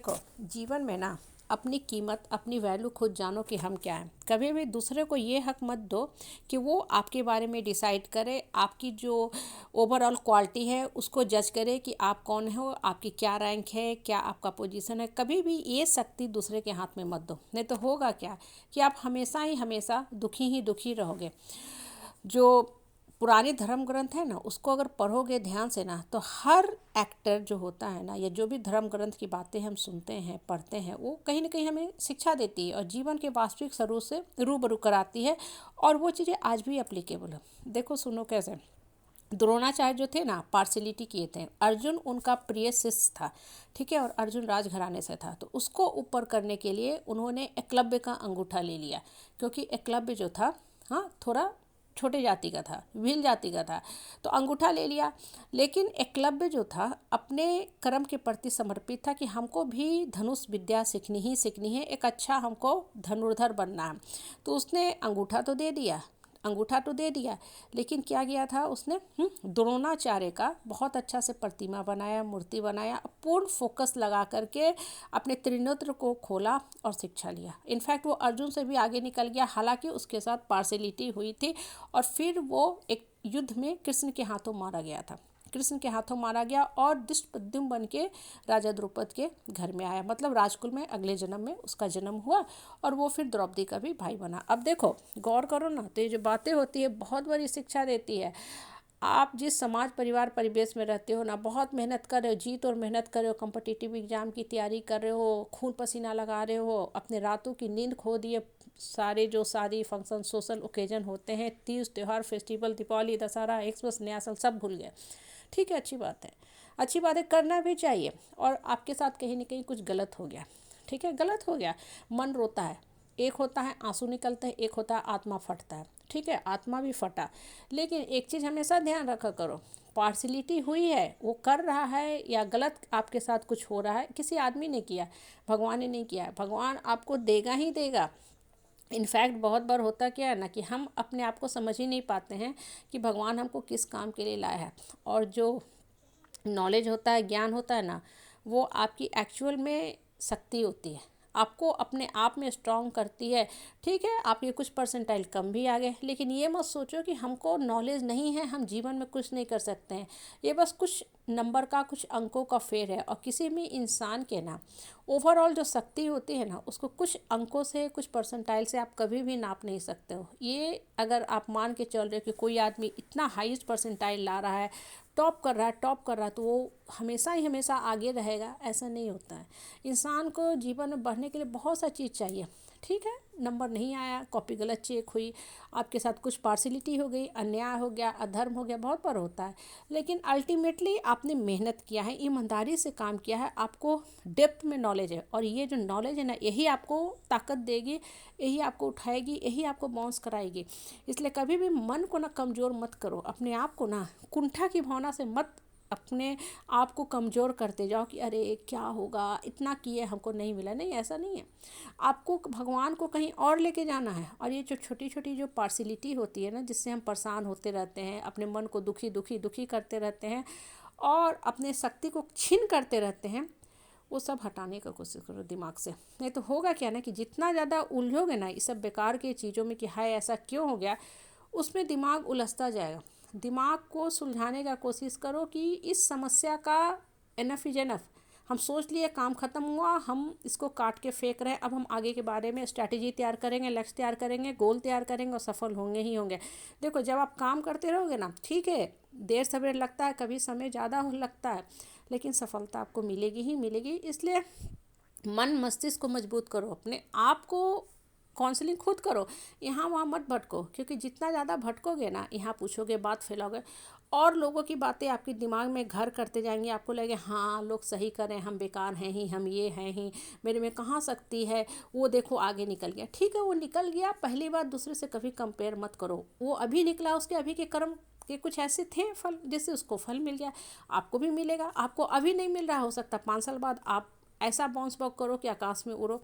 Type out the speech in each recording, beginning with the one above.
देखो, जीवन में ना अपनी कीमत, अपनी वैल्यू खुद जानो कि हम क्या हैं। कभी भी दूसरे को ये हक मत दो कि वो आपके बारे में डिसाइड करे, आपकी जो ओवरऑल क्वालिटी है उसको जज करे कि आप कौन हो, आपकी क्या रैंक है, क्या आपका पोजीशन है। कभी भी ये शक्ति दूसरे के हाथ में मत दो, नहीं तो होगा क्या कि आप हमेशा ही हमेशा दुखी ही दुखी रहोगे। जो पुराने धर्म ग्रंथ है ना, उसको अगर पढ़ोगे ध्यान से ना, तो हर एक्टर जो होता है ना, या जो भी धर्म ग्रंथ की बातें हम सुनते हैं, पढ़ते हैं, वो कहीं ना कहीं हमें शिक्षा देती है और जीवन के वास्तविक स्वरूप से रूबरू कराती है। और वो चीज़ें आज भी अप्लीकेबल है। देखो, सुनो कैसे। द्रोणाचार्य जो थे ना, पार्शलिटी किए थे। अर्जुन उनका प्रिय शिष्य था, ठीक है, और अर्जुन राजघराने से था, तो उसको ऊपर करने के लिए उन्होंने एकलव्य का अंगूठा ले लिया, क्योंकि एकलव्य जो था, हाँ, थोड़ा छोटे जाति का था, भील जाति का था, तो अंगूठा ले लिया। लेकिन एकलव्य जो था अपने कर्म के प्रति समर्पित था कि हमको भी धनुष विद्या सीखनी ही सीखनी है, एक अच्छा हमको धनुर्धर बनना है। तो उसने अंगूठा तो दे दिया, अंगूठा तो दे दिया, लेकिन क्या किया था उसने, द्रोणाचार्य का बहुत अच्छा से प्रतिमा बनाया, मूर्ति बनाया, पूर्ण फोकस लगा करके अपने त्रिनेत्र को खोला और शिक्षा लिया। इनफैक्ट वो अर्जुन से भी आगे निकल गया, हालांकि उसके साथ पार्शलिटी हुई थी। और फिर वो एक युद्ध में कृष्ण के हाथों मारा गया था, कृष्ण के हाथों मारा गया और दुष्टद्युम्न बन के राजा द्रुपद के घर में आया, मतलब राजकुल में अगले जन्म में उसका जन्म हुआ और वो फिर द्रौपदी का भी भाई बना। अब देखो, गौर करो ना, तो ये जो बातें होती है बहुत बड़ी शिक्षा देती है। आप जिस समाज परिवार परिवेश में रहते हो ना, बहुत मेहनत कर रहे हो, जीत और मेहनत कर रहे हो, कॉम्पिटिटिव एग्जाम की तैयारी कर रहे हो, खून पसीना लगा रहे हो, अपने रातों की नींद खो दिए, सारे जो शादी फंक्शन सोशल ओकेजन होते हैं, तीज त्यौहार फेस्टिवल, दीपावली, दशहरा, एक्समस, नया साल, सब भूल गए। ठीक है, अच्छी बात है, अच्छी बात है, करना भी चाहिए। और आपके साथ कहीं ना कहीं कुछ गलत हो गया, ठीक है, गलत हो गया, मन रोता है, एक होता है आंसू निकलते हैं, एक होता है आत्मा फटता है, ठीक है, आत्मा भी फटा। लेकिन एक चीज़ हमेशा ध्यान रखा करो, पार्शलिटी हुई है, वो कर रहा है या गलत आपके साथ कुछ हो रहा है, किसी आदमी ने किया, भगवान ने नहीं किया है, भगवान आपको देगा ही देगा। इनफैक्ट बहुत बार होता क्या है ना, कि हम अपने आप को समझ ही नहीं पाते हैं कि भगवान हमको किस काम के लिए लाया है। और जो नॉलेज होता है, ज्ञान होता है ना, वो आपकी एक्चुअल में शक्ति होती है, आपको अपने आप में स्ट्रांग करती है। ठीक है, आपके कुछ परसेंटाइल कम भी आ गए, लेकिन ये मत सोचो कि हमको नॉलेज नहीं है, हम जीवन में कुछ नहीं कर सकते हैं। ये बस कुछ नंबर का, कुछ अंकों का फेर है। और किसी भी इंसान के ना ओवरऑल जो शक्ति होती है ना, उसको कुछ अंकों से, कुछ परसेंटाइल से आप कभी भी नाप नहीं सकते हो। ये अगर आप मान के चल रहे हो कि कोई आदमी इतना हाईएस्ट परसेंटाइल ला रहा है, टॉप कर रहा है, टॉप कर रहा है, तो वो हमेशा ही हमेशा आगे रहेगा, ऐसा नहीं होता है। इंसान को जीवन में बढ़ने के लिए बहुत सा चीज़ चाहिए। ठीक है, नंबर नहीं आया, कॉपी गलत चेक हुई, आपके साथ कुछ पार्शलिटी हो गई, अन्याय हो गया, अधर्म हो गया, बहुत बार होता है। लेकिन अल्टीमेटली आपने मेहनत किया है, ईमानदारी से काम किया है, आपको डेप्थ में नॉलेज है, और ये जो नॉलेज है ना, यही आपको ताकत देगी, यही आपको उठाएगी, यही आपको बाउंस कराएगी। इसलिए कभी भी मन को ना कमज़ोर मत करो, अपने आप को ना कुंठा की भावना से मत अपने आप को कमज़ोर करते जाओ कि अरे क्या होगा, इतना किए हमको नहीं मिला। नहीं, ऐसा नहीं है। आपको भगवान को कहीं और लेके जाना है। और ये जो छोटी छोटी जो पार्शलिटी होती है ना, जिससे हम परेशान होते रहते हैं, अपने मन को दुखी दुखी दुखी करते रहते हैं और अपने शक्ति को छीन करते रहते हैं, वो सब हटाने का कोशिश करो दिमाग से। नहीं तो होगा क्या ना, कि जितना ज़्यादा उलझोगे ना इस सब बेकार के चीज़ों में कि हाय ऐसा क्यों हो गया, उसमें दिमाग उलझता जाएगा। दिमाग को सुलझाने का कोशिश करो कि इस समस्या का इनफ इज इनफ, हम सोच लिए, काम खत्म हुआ, हम इसको काट के फेंक रहे हैं, अब हम आगे के बारे में स्ट्रैटेजी तैयार करेंगे, लक्ष्य तैयार करेंगे, गोल तैयार करेंगे और सफल होंगे ही होंगे। देखो, जब आप काम करते रहोगे ना, ठीक है, देर सवेर लगता है, कभी समय ज़्यादा लगता है, लेकिन सफलता आपको मिलेगी ही मिलेगी। इसलिए मन मस्तिष्क को मजबूत करो, अपने आप को काउंसलिंग खुद करो, यहाँ वहाँ मत भटको, क्योंकि जितना ज़्यादा भटकोगे ना, यहाँ पूछोगे, बात फैलाओगे, और लोगों की बातें आपके दिमाग में घर करते जाएंगे, आपको लगे हाँ लोग सही कर रहे हैं, हम बेकार हैं ही, हम ये हैं ही, मेरे में कहाँ शक्ति है, वो देखो आगे निकल गया। ठीक है, वो निकल गया, पहली बात दूसरे से कभी कंपेयर मत करो, वो अभी निकला, उसके अभी के कर्म के कुछ ऐसे थे फल, जिससे उसको फल मिल गया, आपको भी मिलेगा। आपको अभी नहीं मिल रहा, हो सकता 5 साल बाद आप ऐसा बाउंस बैक करो कि आकाश में उड़ो।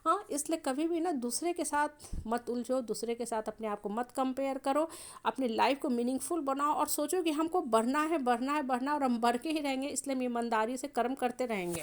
हाँ, इसलिए कभी भी ना दूसरे के साथ मत उलझो, दूसरे के साथ अपने आप को मत कंपेयर करो, अपनी लाइफ को मीनिंगफुल बनाओ और सोचो कि हमको बढ़ना है, बढ़ना है, बढ़ना, और हम बढ़ के ही रहेंगे। इसलिए हम ईमानदारी से कर्म करते रहेंगे।